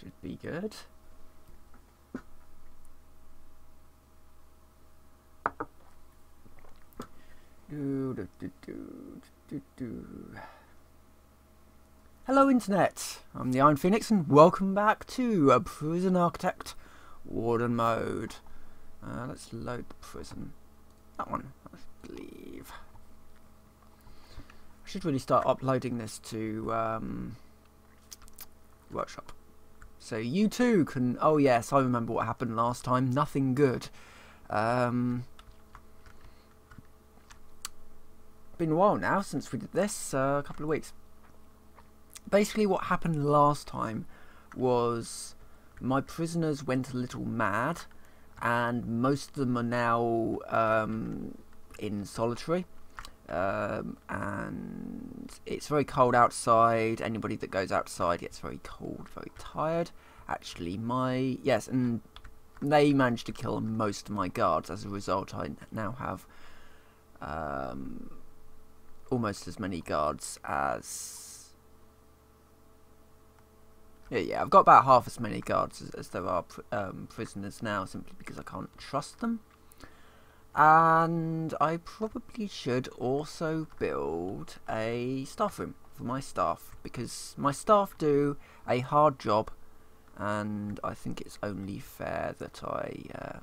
Should be good. Hello Internet, I'm the Iron Phoenix and welcome back to a Prison Architect Warden Mode. Let's load the prison. That one, I believe. I should really start uploading this to Workshop. So you too can... Oh yes, I remember what happened last time. Nothing good. Been a while now since we did this, a couple of weeks. Basically what happened last time was my prisoners went a little mad and most of them are now in solitary, and it's very cold outside. Anybody that goes outside gets very cold, very tired. Actually and they managed to kill most of my guards. As a result, I now have almost as many guards as... Yeah, I've got about half as many guards as there are prisoners now, simply because I can't trust them. And I probably should also build a staff room for my staff, because my staff do a hard job, and I think it's only fair that I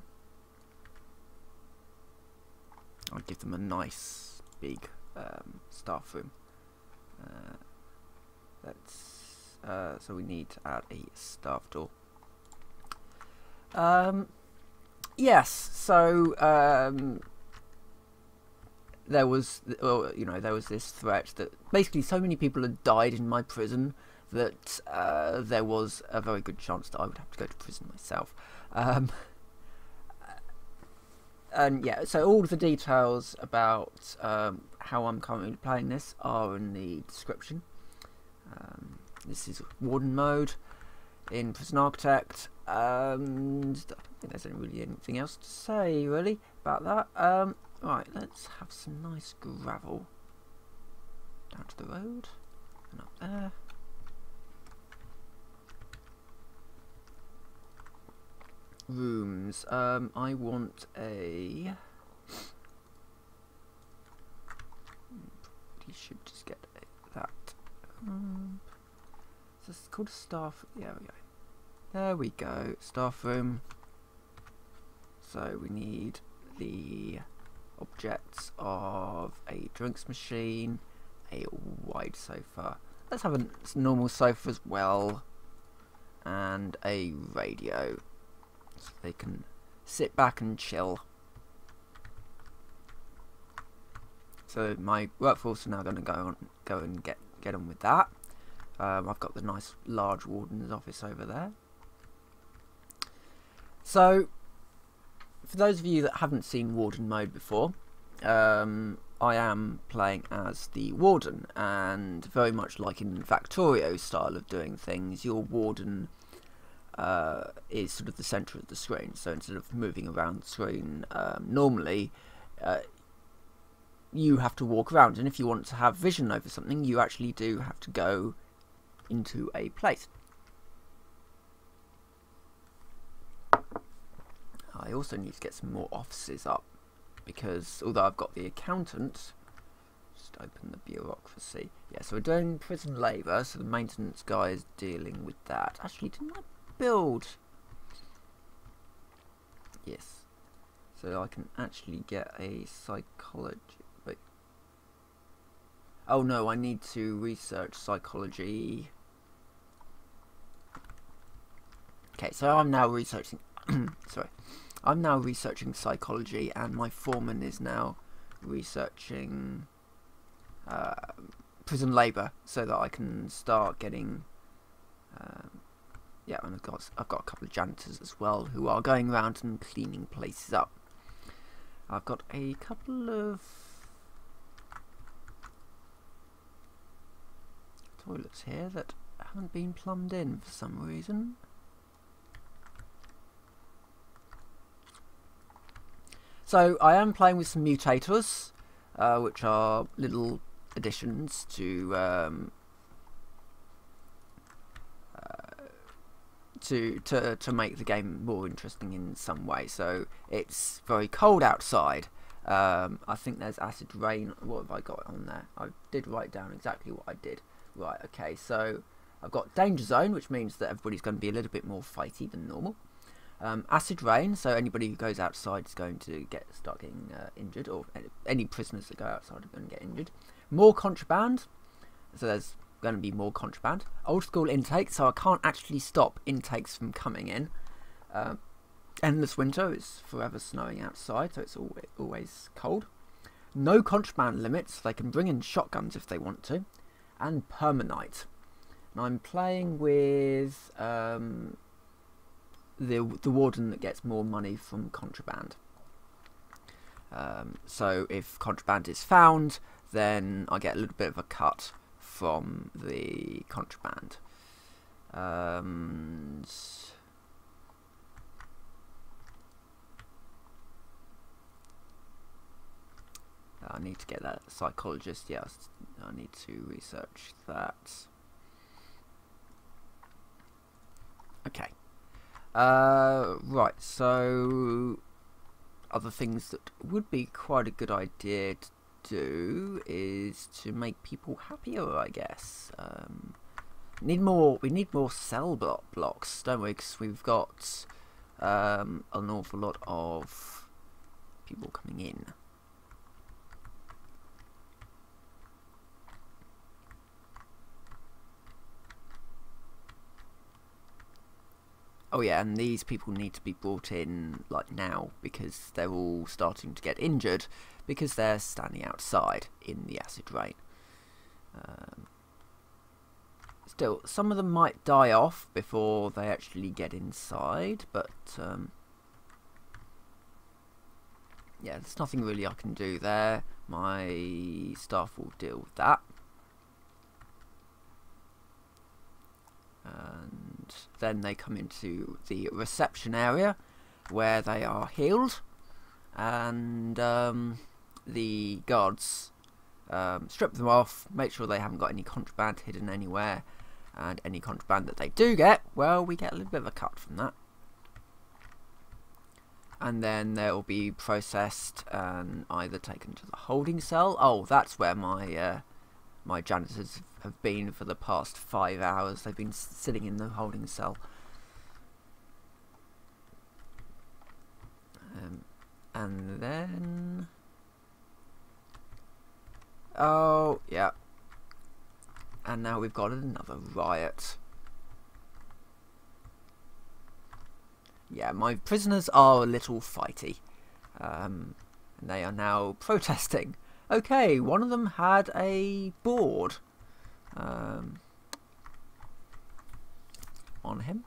give them a nice big staff room. So we need to add a staff door. Yes, so there was, there was this threat that basically so many people had died in my prison that there was a very good chance that I would have to go to prison myself. And yeah, so all of the details about how I'm currently playing this are in the description. This is Warden Mode in Prison Architect, and I don't think there's really anything else to say really about that. Right, let's have some nice gravel down to the road and up there. Rooms. I want a... Probably should just get that. So it's called a staff. Yeah, we go. There we go. Staff room. So we need the objects of a drinks machine, a wide sofa. Let's have a normal sofa as well, and a radio, so they can sit back and chill. So my workforce are now going to go and get on with that. I've got the nice large warden's office over there. So, for those of you that haven't seen Warden Mode before, I am playing as the warden, and very much like in Factorio's style of doing things, your warden is sort of the centre of the screen. So instead of moving around the screen normally, you have to walk around, and if you want to have vision over something, you actually do have to go into a place. I also need to get some more offices up, because although I've got the accountant, just open the bureaucracy. Yeah, so we're doing prison labour, so the maintenance guy is dealing with that. Actually, didn't I build? Yes. So I can actually get a psychology. Wait. Oh no, I need to research psychology. Okay, so I'm now researching. Sorry. I'm now researching psychology, and my foreman is now researching prison labour, so that I can start getting. Yeah, and I've got a couple of janitors as well who are going around and cleaning places up. I've got a couple of toilets here that haven't been plumbed in for some reason. So I am playing with some mutators, which are little additions to to make the game more interesting in some way. So it's very cold outside. I think there's acid rain. What have I got on there? I did write down exactly what I did. Right, okay, so I've got danger zone, which means that everybody's going to be a little bit more fighty than normal. Acid rain, so anybody who goes outside is going to start getting injured, or any prisoners that go outside are going to get injured. More contraband, so there's going to be more contraband. Old school intake, so I can't actually stop intakes from coming in. Endless winter, is forever snowing outside, so it's always cold. No contraband limits, they can bring in shotguns if they want to. And PermaNight. And I'm playing with the warden that gets more money from contraband. So if contraband is found, then I get a little bit of a cut from the contraband. I need to get that psychologist. Yes, I need to research that. Okay. Right, so other things that would be quite a good idea to do is to make people happier, I guess. We need more cell blocks, don't we? Because we've got an awful lot of people coming in. Oh yeah, and these people need to be brought in like now, because they're all starting to get injured because they're standing outside in the acid rain. Still, some of them might die off before they actually get inside, but yeah, there's nothing really I can do there. My staff will deal with that. And then they come into the reception area where they are healed, and the guards strip them off, make sure they haven't got any contraband hidden anywhere, and any contraband that they do get, well, we get a little bit of a cut from that. And then they'll be processed and either taken to the holding cell. Oh, that's where my my janitors have been for the past 5 hours. They've been sitting in the holding cell. And then... oh, yeah. And now we've got another riot. Yeah, my prisoners are a little fighty. And they are now protesting. Okay, one of them had a board on him.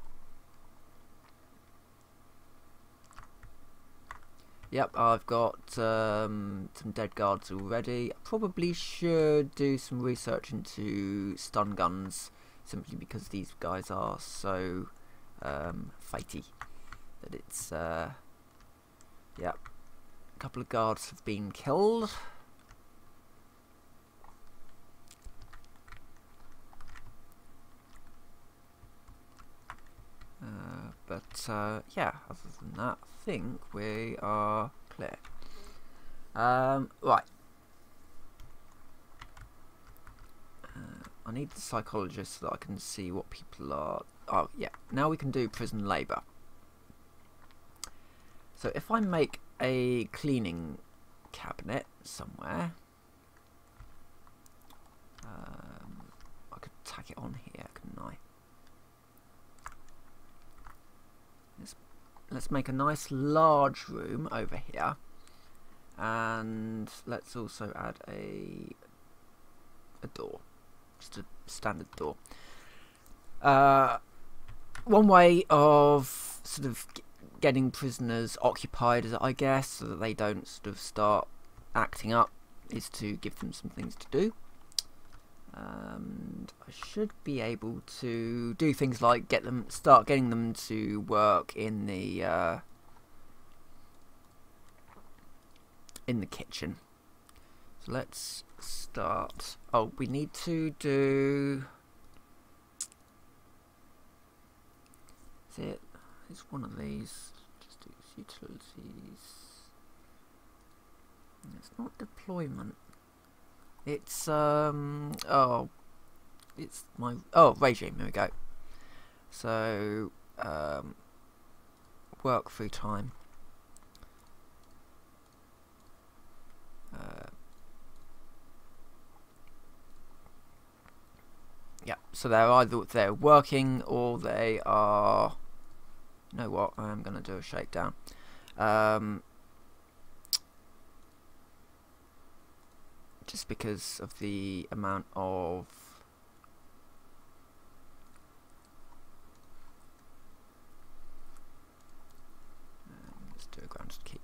Yep, I've got some dead guards already. I probably should do some research into stun guns, simply because these guys are so fighty that it's yep. A couple of guards have been killed. Yeah, other than that, I think we are clear. Right. I need the psychologist so that I can see what people are... oh, yeah. Now we can do prison labour. So if I make a cleaning cabinet somewhere... I could tack it on here, couldn't I? Let's make a nice large room over here, and let's also add a door, just a standard door. One way of sort of getting prisoners occupied, I guess, so that they don't sort of start acting up, is to give them some things to do. And I should be able to do things like start getting them to work in the kitchen. So let's start. Oh, we need to do It's one of these. Just do utilities. It's not deployment. It's it's my regime. Here we go. So work free time. Yeah, so they're working or they are. You know what? I am going to do a shakedown. Just because of the amount of let's do a grounded keep.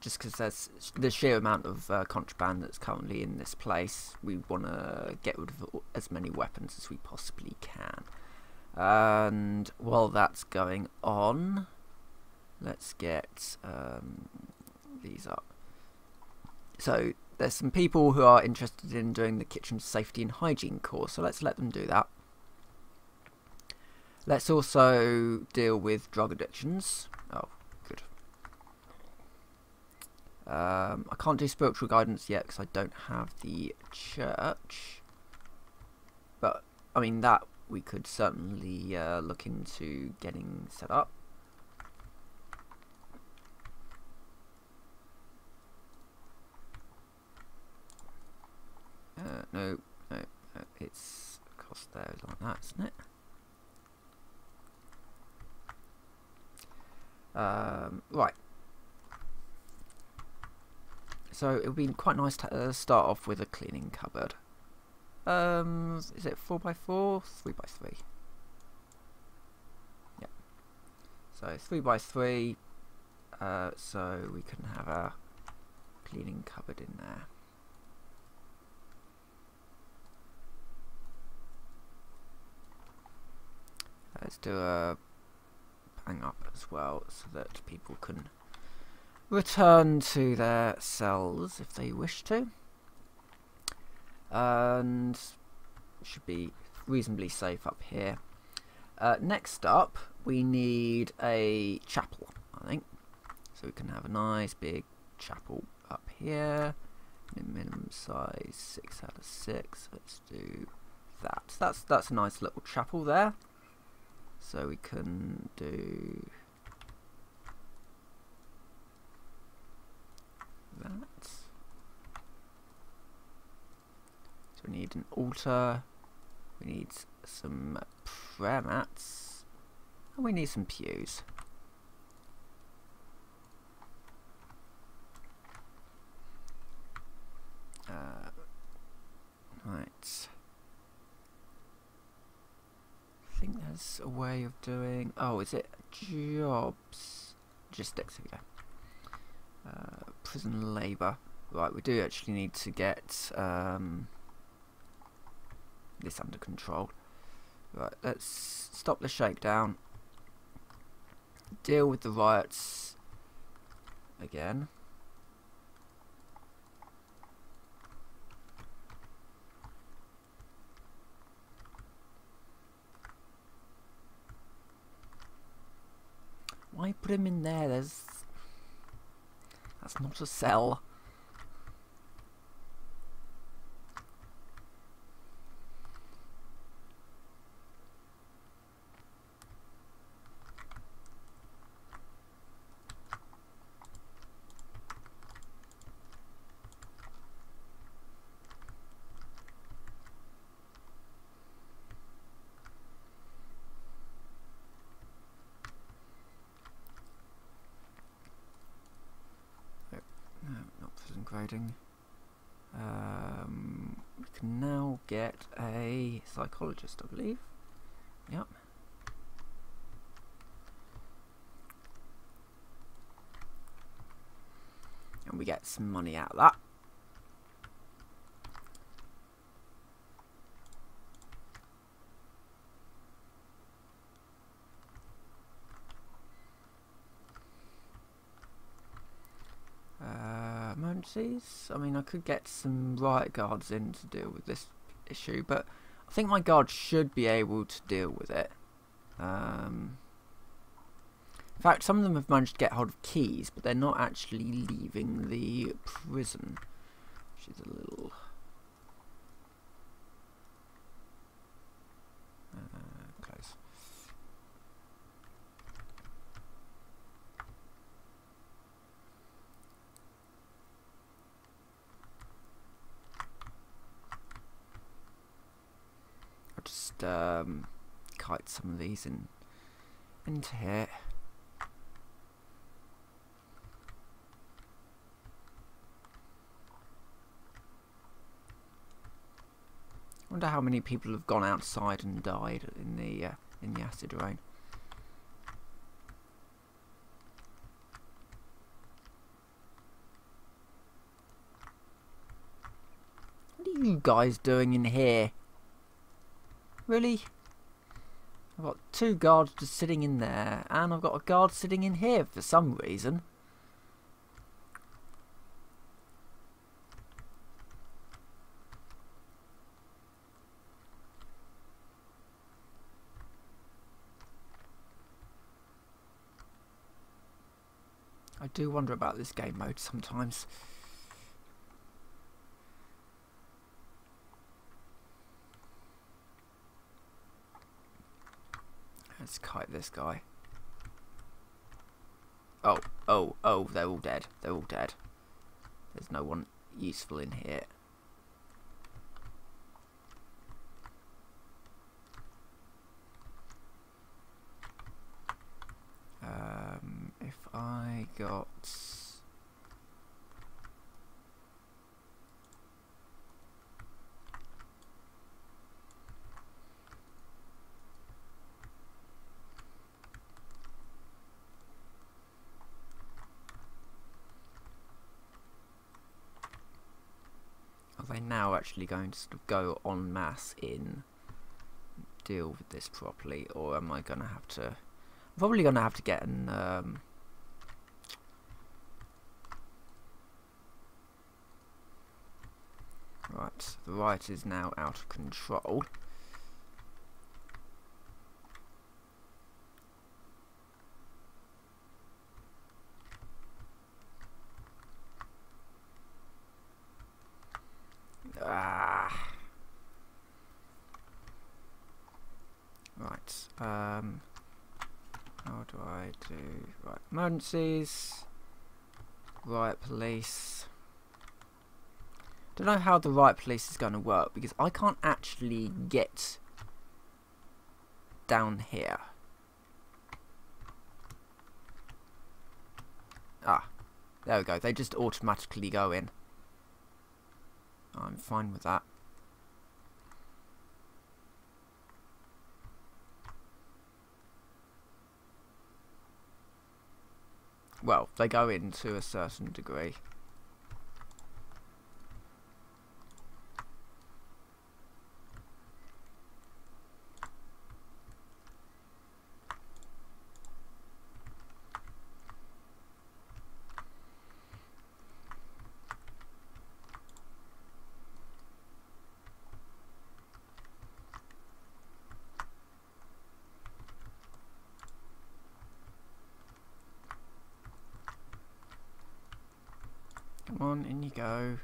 Just because there's the sheer amount of contraband that's currently in this place, we want to get rid of as many weapons as we possibly can. And while that's going on, let's get these up. So there's some people who are interested in doing the kitchen safety and hygiene course, so let's let them do that. Let's also deal with drug addictions. Oh, good. I can't do spiritual guidance yet because I don't have the church. But, I mean, that we could certainly look into getting set up. No, it's across there like that, isn't it? Right. So it would be quite nice to start off with a cleaning cupboard. Is it 4x4? 3x3. Yeah. So 3x3. So we can have a cleaning cupboard in there. Let's do a bang up as well so that people can return to their cells if they wish to. And should be reasonably safe up here. Next up, we need a chapel, I think. So we can have a nice big chapel up here. Minimum size 6 out of 6. Let's do that. That's a nice little chapel there. So we can do that. So we need an altar, we need some prayer mats, and we need some pews. Right. I think there's a way of doing. Oh, is it jobs? Logistics. Here we go. Prison labour. Right, we do actually need to get this under control. Right, let's stop the shakedown. Deal with the riots again. Why put him in there? That's not a cell. Grading. We can now get a psychologist, I believe. Yep. And we get some money out of that. I mean, I could get some riot guards in to deal with this issue, but I think my guards should be able to deal with it. fact, some of them have managed to get hold of keys, but they're not actually leaving the prison, which is a little... close. I'll just kite some of these into here. I wonder how many people have gone outside and died in the acid rain. What are you guys doing in here? Really? I've got 2 guards just sitting in there, and I've got a guard sitting in here for some reason. I do wonder about this game mode sometimes. Let's kite this guy. Oh, they're all dead. They're all dead. There's no one useful in here. If I got... Are they now actually going to sort of go en masse in deal with this properly, or am I going to have to... I'm probably going to have to get an... Right, the riot is now out of control. Right, how do I do... Right, emergencies, riot police. Don't know how the riot police is going to work, because I can't actually get down here. Ah, there we go, they just automatically go in. I'm fine with that. Well, they go in to a certain degree. Come on, in you go.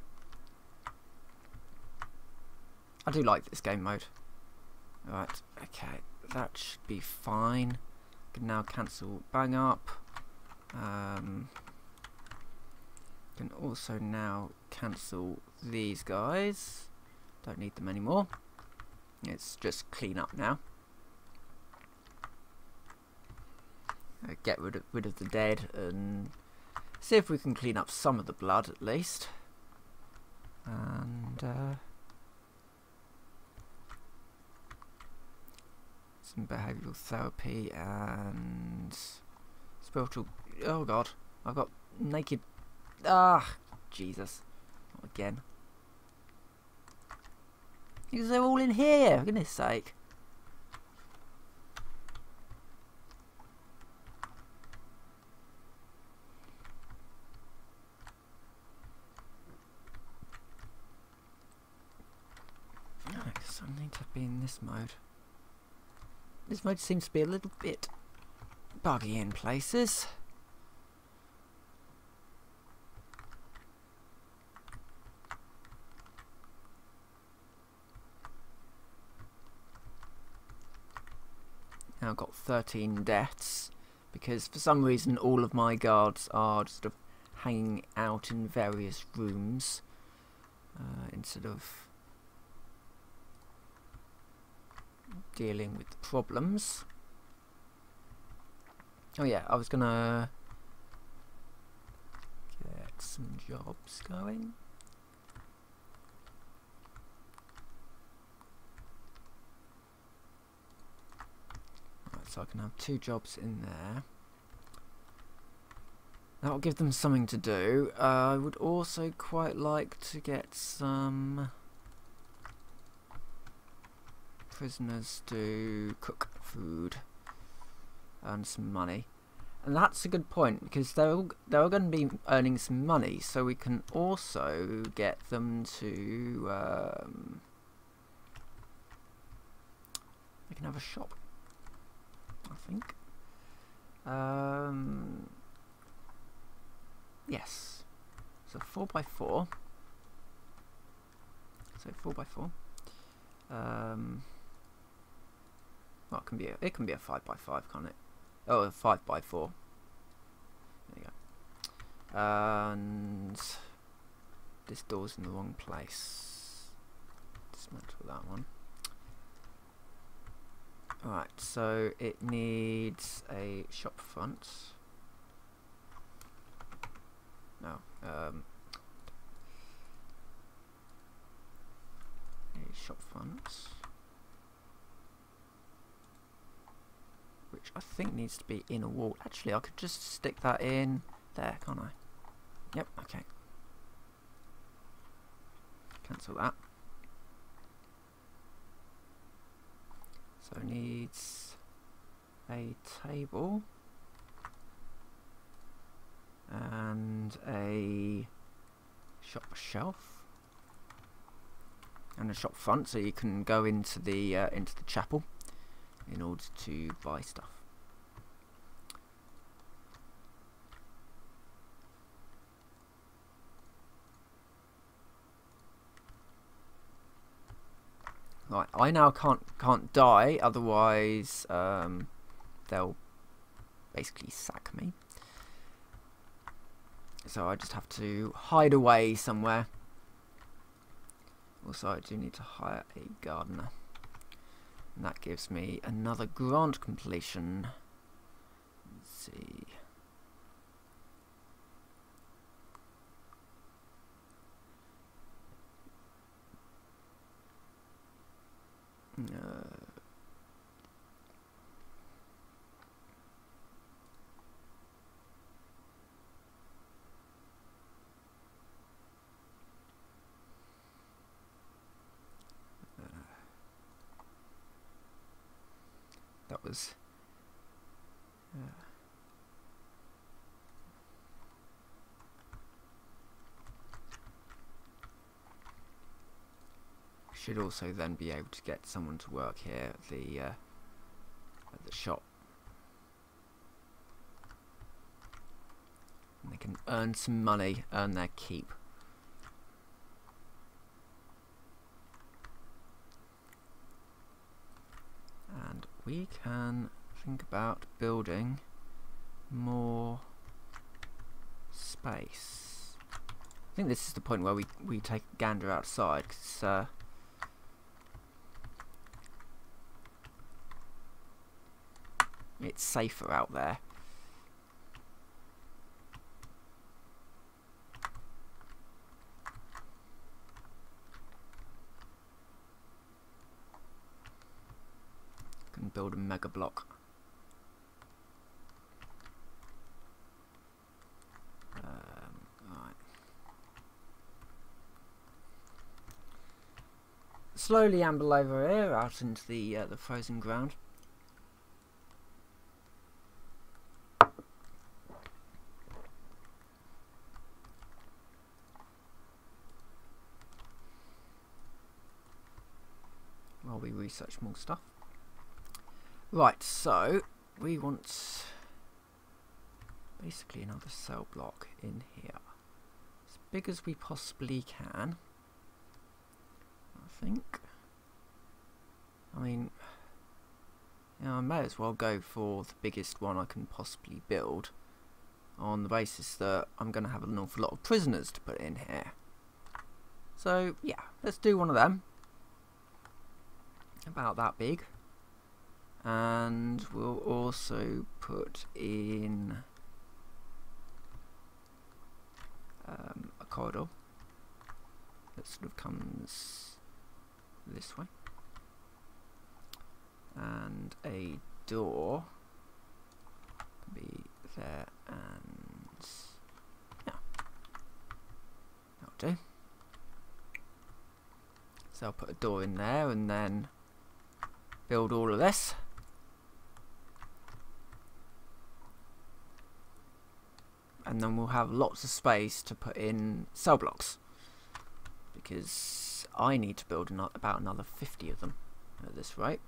I do like this game mode. Right, okay, that should be fine. Can now cancel bang up. Can also now cancel these guys. Don't need them anymore. It's just clean up now. Get rid of the dead and see if we can clean up some of the blood at least. And some behavioural therapy and spiritual... Oh god, I've got naked... Ah, Jesus. Not again. Because they're all in here, for goodness sake. So I need to be in this mode. This mode seems to be a little bit buggy in places. Now I've got 13 deaths because for some reason all of my guards are sort of hanging out in various rooms instead of dealing with the problems. Oh yeah, I was gonna get some jobs going. Right, so I can have 2 jobs in there. That'll give them something to do. I would also quite like to get some prisoners to cook food, earn some money, and that's a good point because they're all going to be earning some money, so we can also get them to we can have a shop, I think. Yes, so 4x4. So 4x4. Well, it can be a 5x5, can't it? Oh, a 5x4. There you go. And this door's in the wrong place. Dismantle that one. Alright, so it needs a shop front. No, a shop front, which I think needs to be in a wall. Actually, I could just stick that in there, can't I? Yep, okay. Cancel that. So it needs a table and a shop shelf and a shop front, so you can go into the chapel in order to buy stuff. Right, I now can't die, otherwise they'll basically sack me. So I just have to hide away somewhere. Also, I do need to hire a gardener. And that gives me another grant completion. Let's see. That was should also then be able to get someone to work here at the shop, and they can earn some money, earn their keep. And we can think about building more space. I think this is the point where we take a gander outside, because it's safer out there. Can build a mega block. Right. Slowly amble over here out into the frozen ground. While we research more stuff. Right, so we want basically another cell block in here, as big as we possibly can, I think. I mean, you know, I may as well go for the biggest one I can possibly build, on the basis that I'm going to have an awful lot of prisoners to put in here. So yeah, let's do one of them, about that big, and we'll also put in a corridor that sort of comes this way, and a door can be there, and yeah, that'll do. So I'll put a door in there and then build all of this. And then we'll have lots of space to put in cell blocks, because I need to build about another 50 of them at this rate.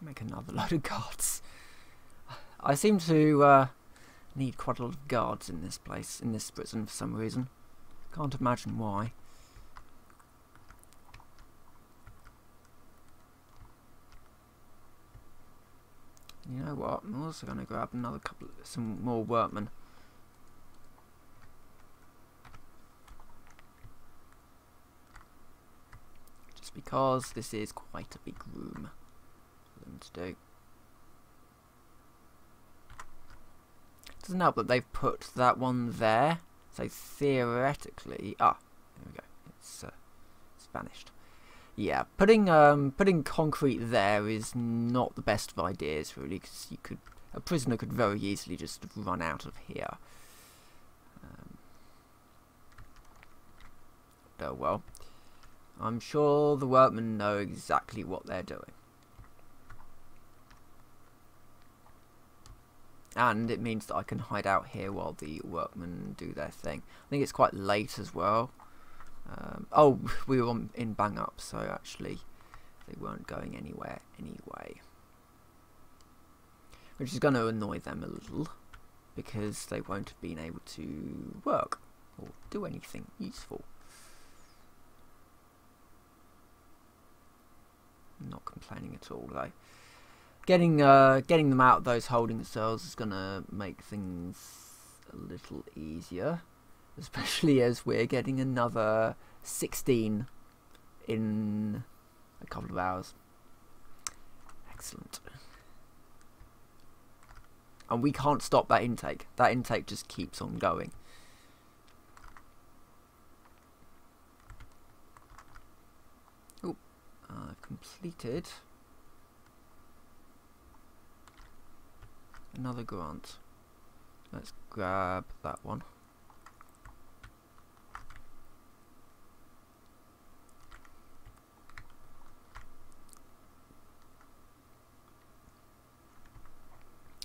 Make another load of guards. I seem to need quite a lot of guards in this place, in this prison, for some reason. Can't imagine why. You know what? I'm also going to grab some more workmen. Just because this is quite a big room them to do. Doesn't help that they've put that one there, so theoretically, there we go. It's vanished. Yeah, putting concrete there is not the best of ideas, really, because a prisoner could very easily just run out of here. Oh well, I'm sure the workmen know exactly what they're doing. And it means that I can hide out here while the workmen do their thing. I think it's quite late as well. Oh, we were in bang up, so actually they weren't going anywhere anyway. Which is going to annoy them a little, because they won't have been able to work or do anything useful. I'm not complaining at all, though. Getting them out of those holding cells is going to make things a little easier, especially as we're getting another 16 in a couple of hours. Excellent. And we can't stop that intake. That intake just keeps on going. Oh, I've completed another grant. Let's grab that one.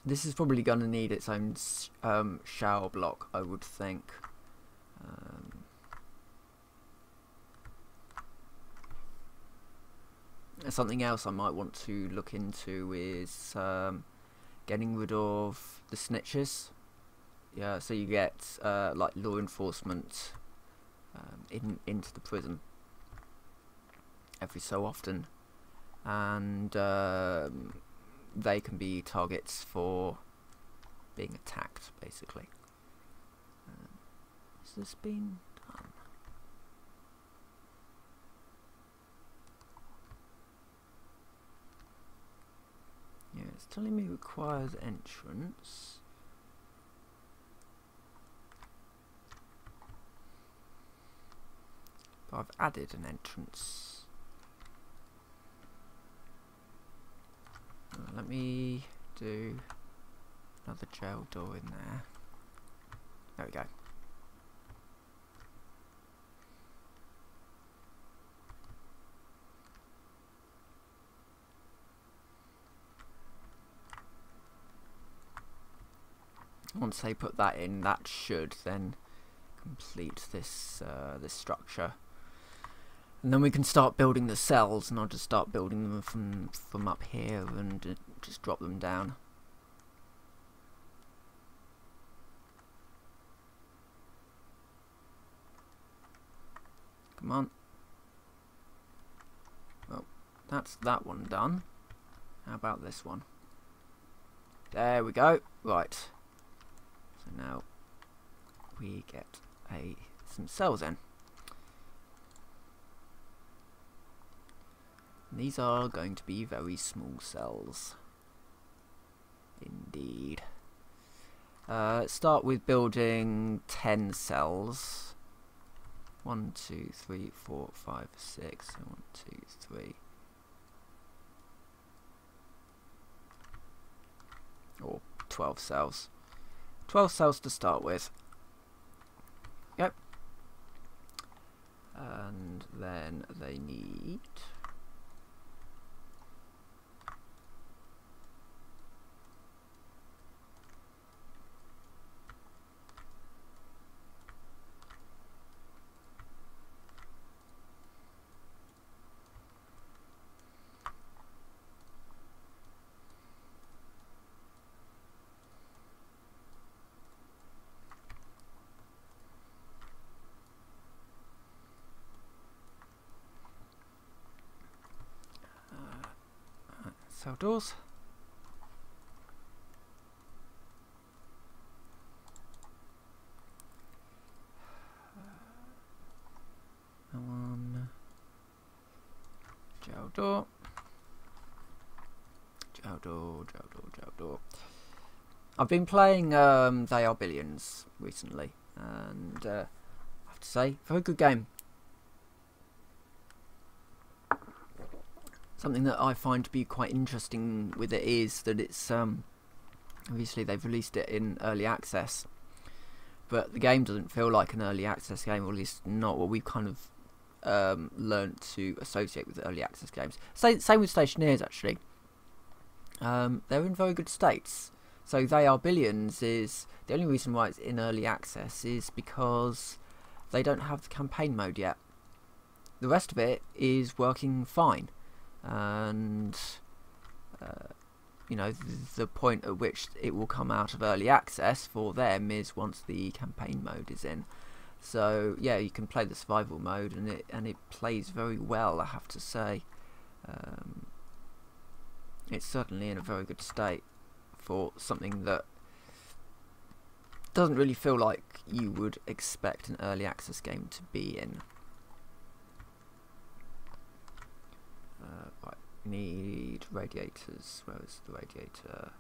This is probably going to need its own shower block, I would think. Something else I might want to look into is getting rid of the snitches. Yeah, so you get like law enforcement into the prison every so often, and they can be targets for being attacked, basically. Has this been done? Yeah, it's telling me it requires entrance. But I've added an entrance. Let me do another jail door in there. There we go. once they put that in, that should then complete this this structure, and then we can start building the cells. And I'll just start building them from up here and just drop them down. Come on. Well, that's that one done. How about this one? There we go. Right. So now we get some cells in. And these are going to be very small cells. Indeed. Start with building 10 cells. 1, 2, 3, 4, 5, 6. 1, 2, 3. Or 12 cells. 12 cells to start with. Yep. And then they need... cell doors. Jail door. Jail door, jail door, jail door. I've been playing They Are Billions recently, and I have to say, very good game. Something that I find to be quite interesting with it is that it's obviously they've released it in early access, but the game doesn't feel like an early access game, or at least not what we've kind of learnt to associate with early access games. Same with Stationeers, actually. They're in very good states. So They Are Billions is the only reason why it's in early access is because they don't have the campaign mode yet. The rest of it is working fine. And you know, the point at which it will come out of early access for them is once the campaign mode is in. So yeah, you can play the survival mode, and it plays very well, I have to say. It's certainly in a very good state for something that doesn't really feel like you would expect an early access game to be in. Right, we need radiators. Where is the radiator?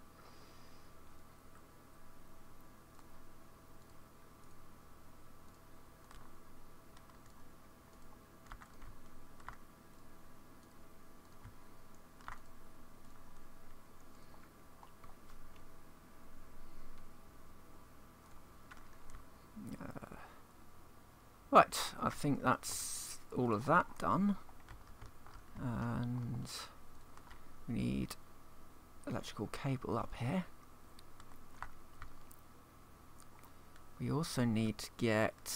Right, I think that's all of that done. And we need electrical cable up here. We also need to get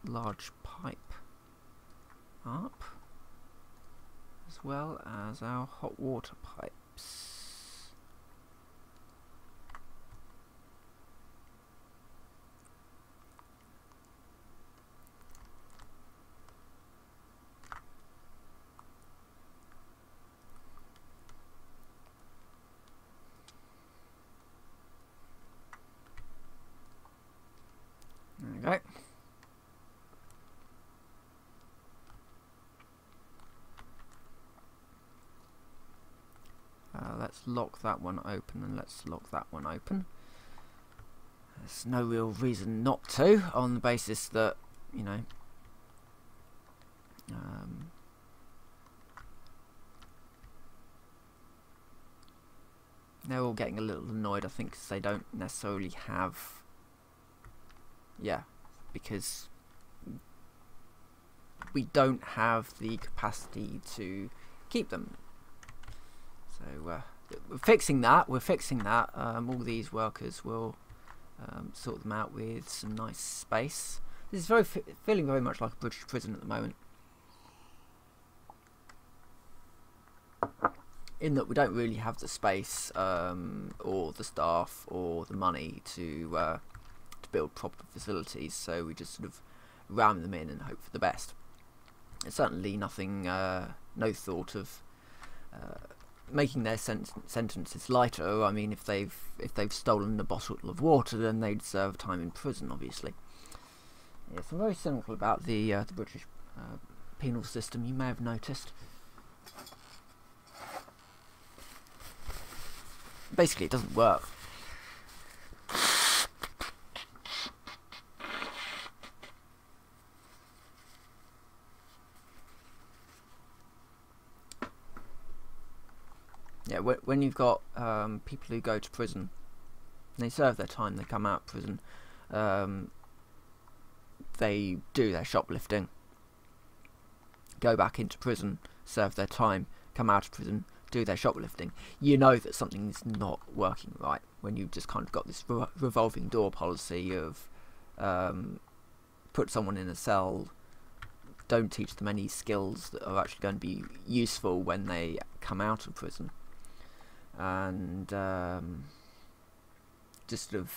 large pipe up, as well as our hot water pipes. There we go. Let's lock that one open, and let's lock that one open. There's no real reason not to, on the basis that, you know, they're all getting a little annoyed, I think, because they don't necessarily have... Yeah, because we don't have the capacity to keep them. So we're fixing that. All these workers will sort them out with some nice space. This is feeling very much like a British prison at the moment, in that we don't really have the space or the staff or the money to build proper facilities, so we just sort of ram them in and hope for the best. There's certainly nothing, no thought of making their sentences lighter. I mean, if they've stolen a bottle of water, then they'd serve time in prison, obviously. Yes, I'm very cynical about the British penal system. You may have noticed. Basically, it doesn't work. Yeah, when you've got people who go to prison, they serve their time, they come out of prison, they do their shoplifting, go back into prison, serve their time, come out of prison, do their shoplifting. You know that something's not working right when you've just kind of got this revolving door policy of put someone in a cell, don't teach them any skills that are actually going to be useful when they come out of prison. And just sort of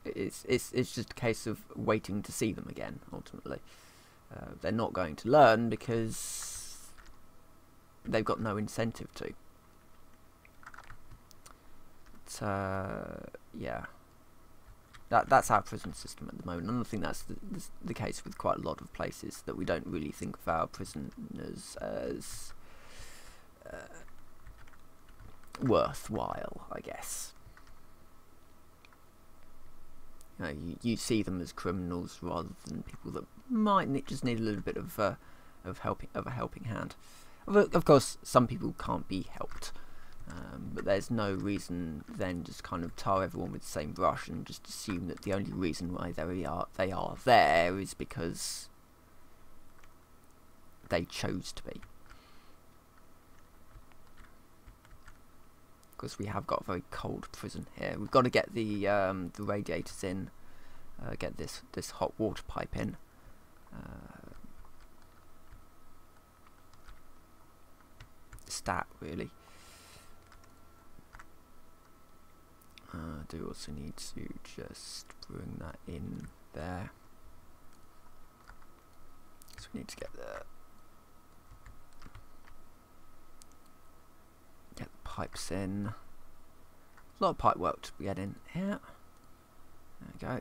it's just a case of waiting to see them again. Ultimately, they're not going to learn because they've got no incentive to. Yeah, that's our prison system at the moment, and I think that's the case with quite a lot of places, that we don't really think of our prisoners as worthwhile, I guess. You know, you see them as criminals rather than people that might just need a little bit of a helping hand. Of course, some people can't be helped, but there's no reason then just kind of tar everyone with the same brush and just assume that the only reason why they are there is because they chose to be. Because we have got a very cold prison here. We've got to get the radiators in, get this hot water pipe in. Stat really. Do also need to just bring that in there. So we need to get the pipes in. A lot of pipe work to get in here. There we go.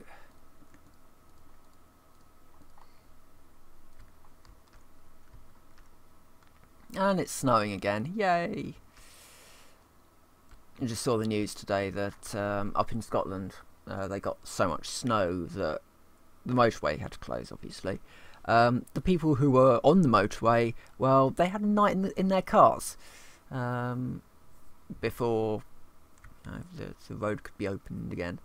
And it's snowing again. Yay! I just saw the news today that up in Scotland they got so much snow that the motorway had to close, obviously. The people who were on the motorway, well, they had a night in their cars before the road could be opened again.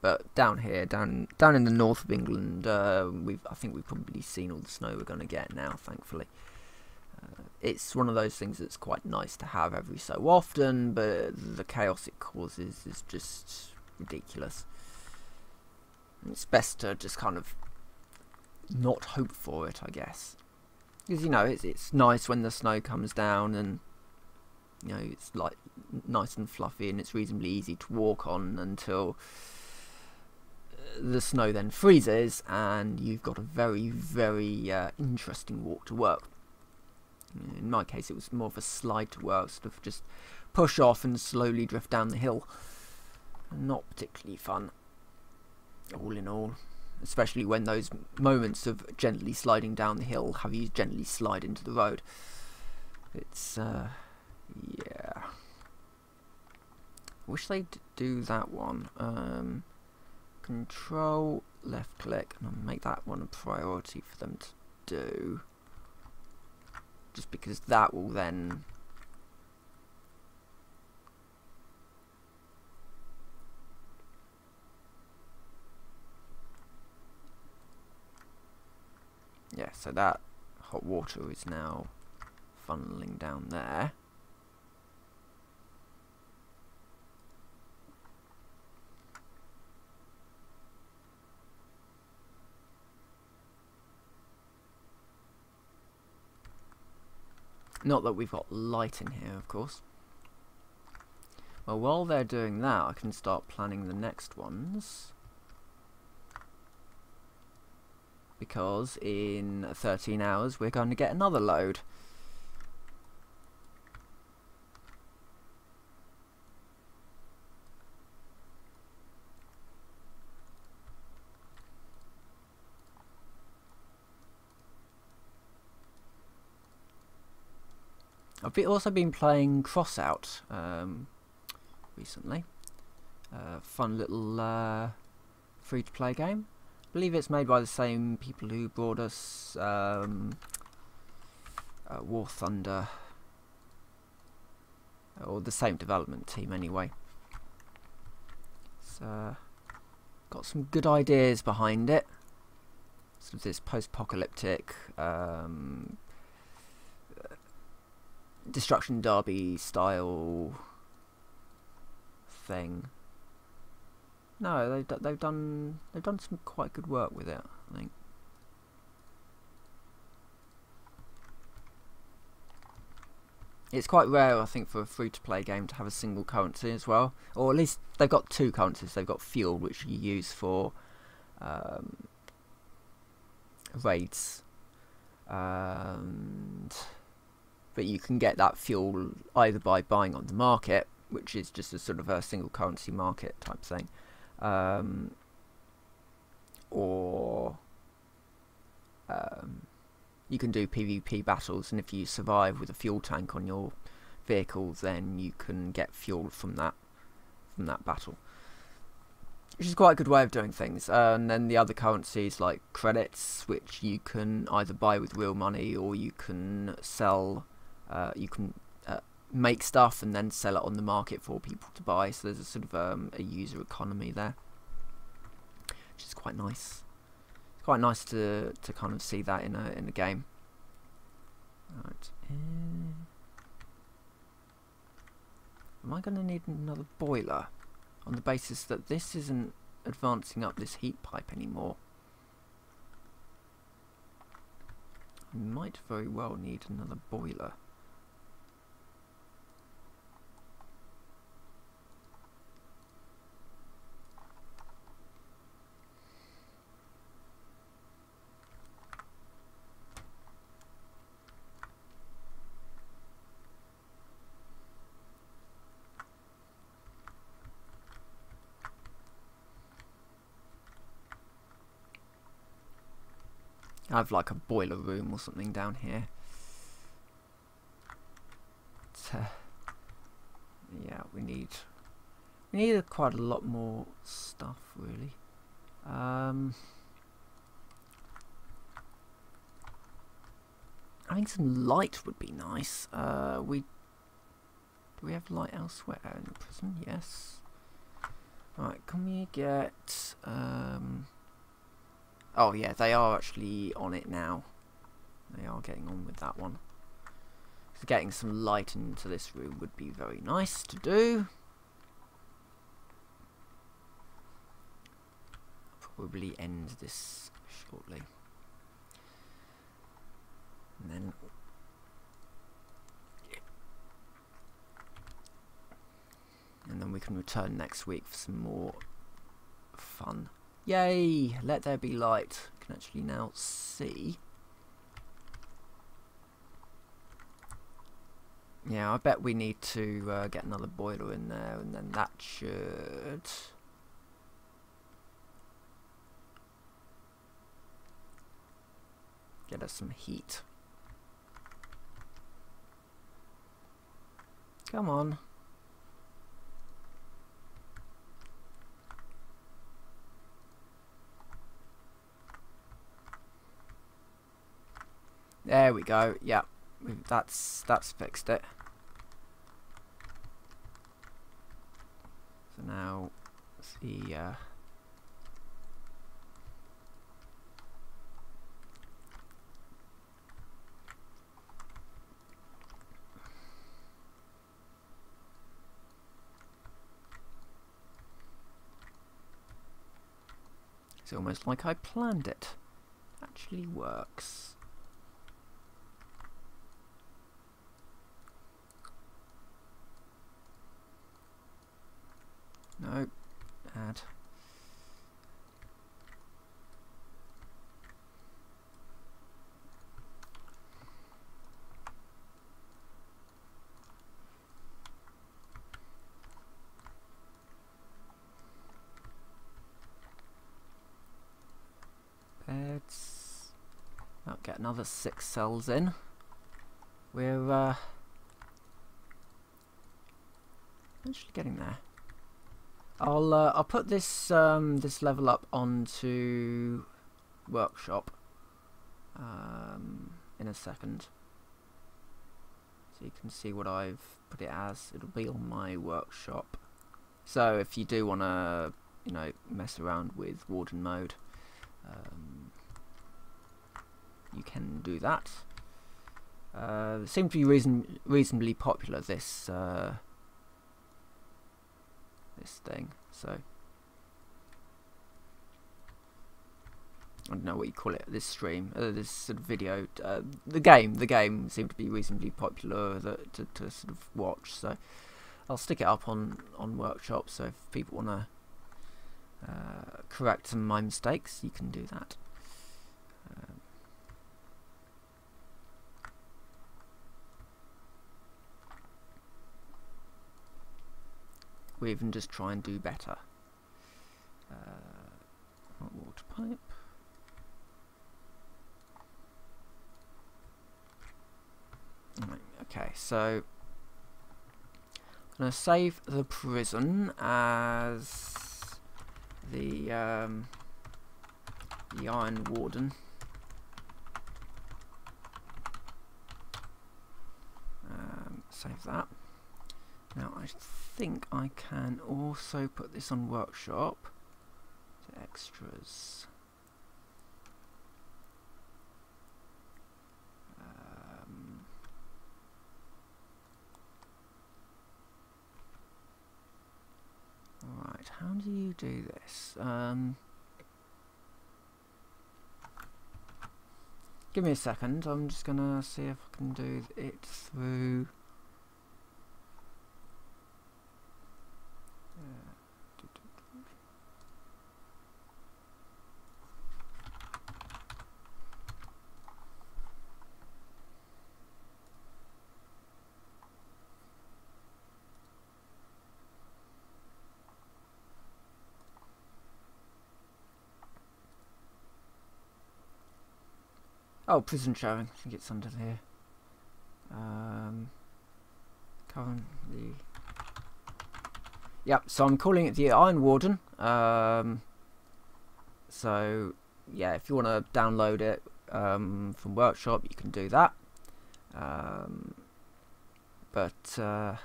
But down here, down in the north of England, I think we've probably seen all the snow we're going to get now, thankfully. It's one of those things that's quite nice to have every so often, but the chaos it causes is just ridiculous. And it's best to just kind of not hope for it, I guess. Because, you know, it's nice when the snow comes down and, you know, it's like nice and fluffy and it's reasonably easy to walk on until the snow then freezes and you've got a very, very interesting walk to work. In my case, it was more of a slide to work, sort of just push off and slowly drift down the hill. Not particularly fun, all in all. Especially when those moments of gently sliding down the hill have you gently slide into the road. It's, yeah. I wish they'd do that one. Control, left click, and I'll make that one a priority for them to do. Just because that will then yeah, so that hot water is now funneling down there. Not that we've got light in here, of course. Well, while they're doing that, I can start planning the next ones. Because in 13 hours, we're going to get another load. I've also been playing Crossout recently. Fun little free-to-play game. I believe it's made by the same people who brought us War Thunder, or the same development team anyway. So, got some good ideas behind it. Sort of this post-apocalyptic Destruction Derby style thing. No, they've done some quite good work with it, I think. It's quite rare, I think, for a free-to-play game to have a single currency as well, or at least they've got two currencies. They've got fuel, which you use for raids, but you can get that fuel either by buying on the market, which is just a sort of a single currency market type thing, or you can do PvP battles, and if you survive with a fuel tank on your vehicle, then you can get fuel from that battle, which is quite a good way of doing things. And then the other currencies like credits, which you can either buy with real money, or you can sell. You can make stuff and then sell it on the market for people to buy. So there's a sort of a user economy there, which is quite nice. It's quite nice to kind of see that in a game. Right. Am I going to need another boiler on the basis that this isn't advancing up this heat pipe anymore? I might very well need another boiler. I have like a boiler room or something down here. Yeah, we need quite a lot more stuff, really. I think some light would be nice. Do we have light elsewhere in the prison? Yes. Right, can we get oh yeah, they are actually on it now. They are getting on with that one. So getting some light into this room would be very nice to do. I'll probably end this shortly. And then we can return next week for some more fun. Yay! Let there be light. I can actually now see. Yeah, I bet we need to get another boiler in there, and then that should get us some heat. Come on. There we go. Yeah, that's fixed it. So now the It's almost like I planned it. Actually works. No. Add. Beds. I'll get another 6 cells in. We're actually getting there. I'll put this this level up onto workshop in a second, so you can see what I've put it as. It'll be on my workshop. So if you do want to, you know, mess around with Warden Mode, you can do that. It seems to be reasonably popular, this this thing. So I don't know what you call it. This stream, this sort of video, the game seemed to be reasonably popular to sort of watch. So I'll stick it up on workshop. So if people want to correct some of my mistakes, you can do that. We even just try and do better. Hot water pipe. Right, okay, so I'm going to save the prison as the Iron Warden. Save that. Now I think I can also put this on workshop to extras. Alright, how do you do this? Give me a second, I'm just gonna see if I can do it through oh, prison sharing. I think it's under here. Currently, yep. So I'm calling it the Iron Warden. So yeah, if you want to download it from workshop, you can do that. But it's now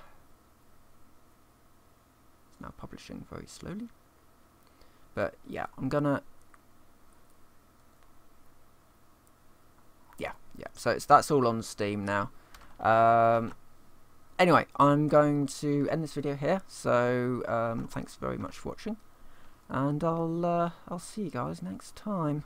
publishing very slowly. But yeah, I'm gonna. Yeah, so that's all on Steam now. Anyway, I'm going to end this video here. So thanks very much for watching, and I'll see you guys next time.